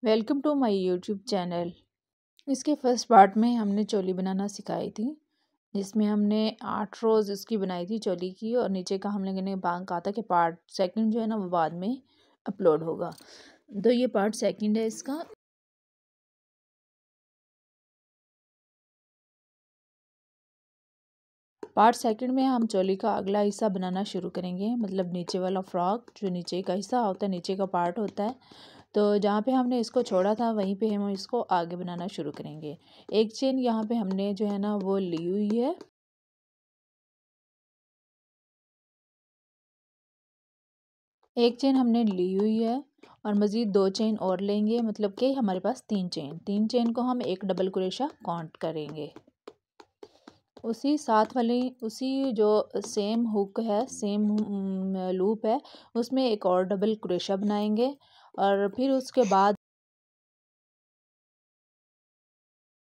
Welcome to my YouTube channel. इसके first part में हमने चोली बनाना सिखाई थी, जिसमें हमने 8 रोज़ इसकी बनाई थी चोली की, और नीचे का हम लोगों ने कहा था कि पार्ट सेकंड जो है ना वो बाद में अपलोड होगा। तो ये पार्ट सेकंड है इसका। पार्ट सेकंड में हम चोली का अगला हिस्सा बनाना शुरू करेंगे, मतलब नीचे वाला फ्रॉक, जो नीचे का हिस्सा होता है, नीचे का पार्ट होता है। तो जहाँ पे हमने इसको छोड़ा था वहीं पे हम इसको आगे बनाना शुरू करेंगे। एक चेन यहाँ पे हमने जो है ना वो ली हुई है। एक चेन हमने ली हुई है और मज़ीद 2 चेन और लेंगे, मतलब कि हमारे पास 3 चेन को हम एक डबल क्रोशा काउंट करेंगे। उसी साथ वाली उसी जो सेम हुक है, सेम लूप है, उसमें एक और डबल क्रोशा बनाएंगे। और फिर उसके बाद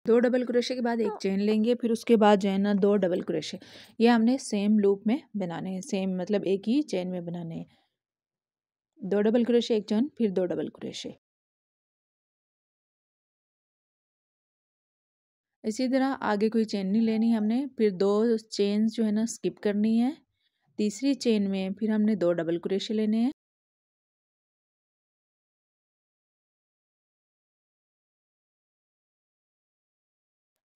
2 डबल क्रोशे के बाद एक चेन लेंगे, फिर उसके बाद जो है ना 2 डबल क्रोशे। ये हमने सेम लूप में बनाने हैं, सेम मतलब एक ही चेन में बनाने हैं। 2 डबल क्रोशे, एक चेन, फिर 2 डबल क्रोशे। इसी तरह आगे कोई चेन नहीं लेनी हमने, फिर 2 चेन जो है ना स्किप करनी है। तीसरी चेन में फिर हमने 2 डबल क्रोशे लेने हैं।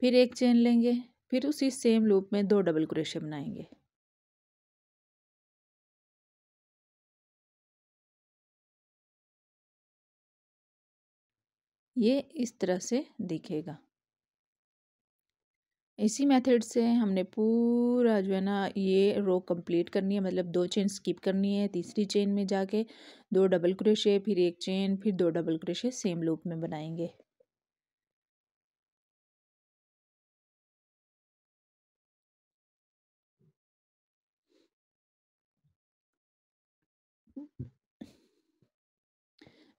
फिर एक चेन लेंगे, फिर उसी सेम लूप में 2 डबल क्रोशे बनाएंगे। ये इस तरह से दिखेगा। इसी मेथड से हमने पूरा जो है ना ये रो कंप्लीट करनी है, मतलब 2 चेन स्किप करनी है। तीसरी चेन में जाके 2 डबल क्रोशे, फिर एक चेन, फिर 2 डबल क्रोशे सेम लूप में बनाएंगे।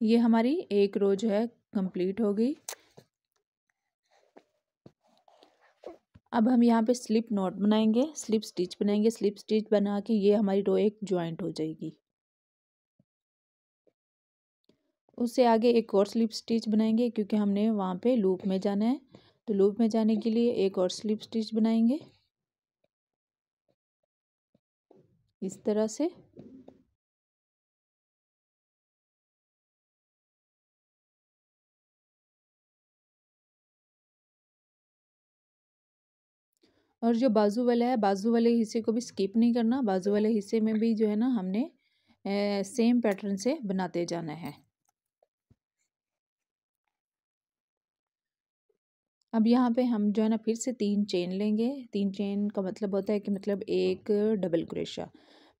ये हमारी एक रो जो है कंप्लीट हो गई। अब हम यहाँ पे स्लिप नॉट बनाएंगे, स्लिप स्टिच बनाएंगे। स्लिप स्टिच बना के ये हमारी रो एक जॉइंट हो जाएगी। उससे आगे एक और स्लिप स्टिच बनाएंगे, क्योंकि हमने वहाँ पे लूप में जाना है। तो लूप में जाने के लिए एक और स्लिप स्टिच बनाएंगे इस तरह से। और जो बाजू वाला है, बाजू वाले हिस्से को भी स्किप नहीं करना। बाजू वाले हिस्से में भी जो है ना हमने सेम पैटर्न से बनाते जाना है। अब यहाँ पे हम जो है ना फिर से 3 चेन लेंगे। 3 चेन का मतलब होता है कि मतलब एक डबल क्रोशा,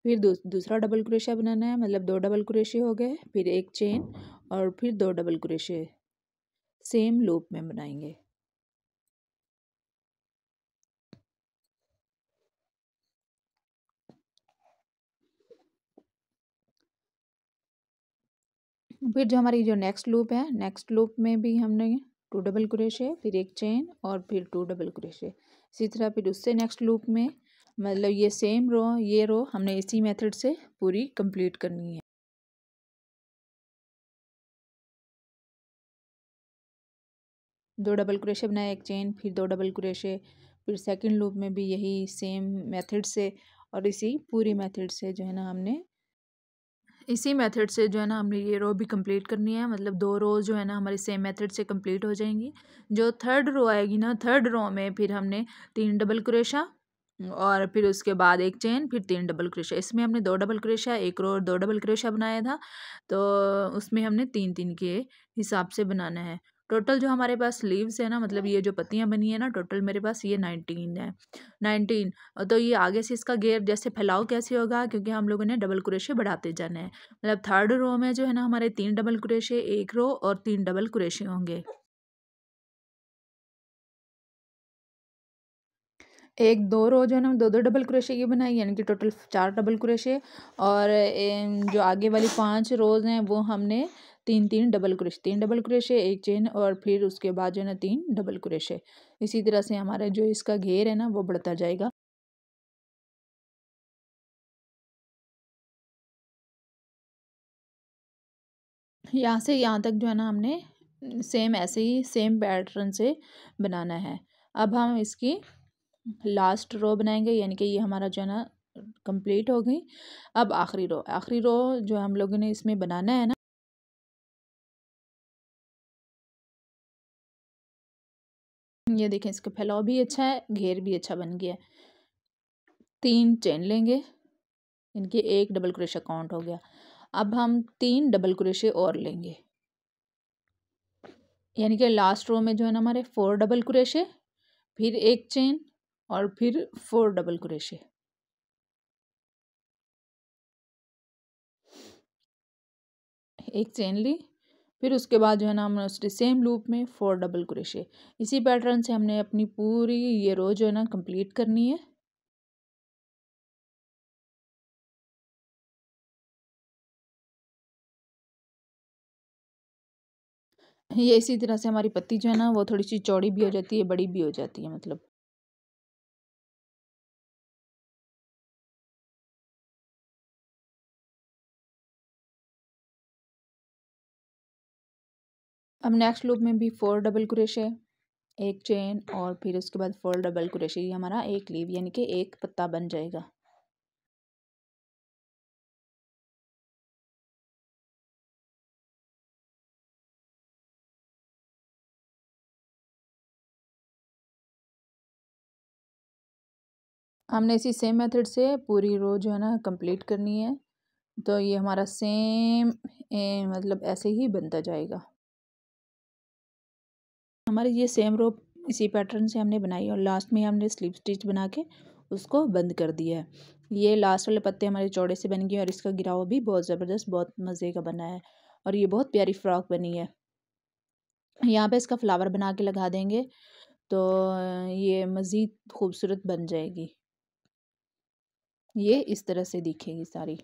फिर दूसरा डबल क्रोशा बनाना है, मतलब 2 डबल क्रोशे हो गए, फिर एक चेन और फिर 2 डबल क्रोशे सेम लूप में बनाएंगे। फिर जो हमारी जो नेक्स्ट लूप है, नेक्स्ट लूप में भी हमने 2 डबल क्रोशे, फिर एक चेन और फिर 2 डबल क्रोशे। इसी तरह फिर उससे नेक्स्ट लूप में, मतलब ये सेम रो, ये रो हमने इसी मेथड से पूरी कंप्लीट करनी है। 2 डबल क्रोशे बनाए, एक चेन, फिर 2 डबल क्रोशे, फिर सेकंड लूप में भी यही सेम मेथड से, और इसी पूरी मेथड से जो है ना हमने ये रो भी कंप्लीट करनी है। मतलब 2 रो जो है ना हमारी सेम मेथड से कंप्लीट हो जाएंगी। जो थर्ड रो आएगी ना, थर्ड रो में फिर हमने 3 डबल क्रोशा और फिर उसके बाद एक चेन, फिर 3 डबल क्रोशा। इसमें हमने 2 डबल क्रोशा, एक रो और 2 डबल क्रोशा बनाया था, तो उसमें हमने 3-3 के हिसाब से बनाना है। टोटल जो हमारे पास स्लीव्स है ना, मतलब ये जो पत्तियां बनी है ना, टोटल मेरे पास ये 19 है। 19। तो ये आगे से इसका घेर जैसे फैलाव कैसे होगा, क्योंकि हम लोगों ने डबल क्रोशे बढ़ाते जाना है। मतलब थर्ड रो में जो है ना हमारे 3 डबल क्रोशे, एक रो और 3 डबल क्रोशे होंगे। एक 2 रो जो है ना 2-2 डबल क्रोशे की बनाई, यानी कि टोटल 4 डबल क्रोशे। और जो आगे वाली 5 रोज हैं वो हमने 3-3 डबल क्रोशे, 3 डबल क्रोशे, एक चेन और फिर उसके बाद जो है ना 3 डबल क्रोशे। इसी तरह से हमारा जो इसका घेर है ना वो बढ़ता जाएगा। यहाँ से यहाँ तक जो है ना हमने सेम ऐसे ही सेम पैटर्न से बनाना है। अब हम इसकी लास्ट रो बनाएंगे, यानी कि ये हमारा जो है ना कंप्लीट हो गई। अब आखिरी रो जो हम लोगों ने इसमें बनाना है ना, ये देखें इसका फैलाव भी अच्छा है, घेर भी अच्छा बन गया है। 3 चेन लेंगे, इनके 1 डबल क्रोशा काउंट हो गया। अब हम 3 डबल क्रोशे और लेंगे, यानी कि लास्ट रो में जो है ना हमारे 4 डबल क्रोशे, फिर 1 चेन और फिर 4 डबल क्रोशे। एक चेन ली, फिर उसके बाद जो है ना हमने उसके सेम लूप में 4 डबल क्रोशे। इसी पैटर्न से हमने अपनी पूरी ये रो जो है ना कंप्लीट करनी है। ये इसी तरह से हमारी पत्ती जो है ना वो थोड़ी सी चौड़ी भी हो जाती है, बड़ी भी हो जाती है मतलब। अब नेक्स्ट लूप में भी 4 डबल क्रोशे, एक चेन और फिर उसके बाद 4 डबल क्रोशे। ये हमारा एक लीव यानी कि एक पत्ता बन जाएगा। हमने इसी सेम मेथड से पूरी रो जो है ना कंप्लीट करनी है। तो ये हमारा सेम मतलब ऐसे ही बनता जाएगा। हमारी ये सेम रो इसी पैटर्न से हमने बनाई और लास्ट में हमने स्लिप स्टिच बना के उसको बंद कर दिया है। ये लास्ट वाले पत्ते हमारे चौड़े से बन गए और इसका गिराव भी बहुत ज़बरदस्त, बहुत मज़े का बना है और ये बहुत प्यारी फ्रॉक बनी है। यहाँ पे इसका फ्लावर बना के लगा देंगे तो ये मज़ीद खूबसूरत बन जाएगी। ये इस तरह से दिखेगी सारी।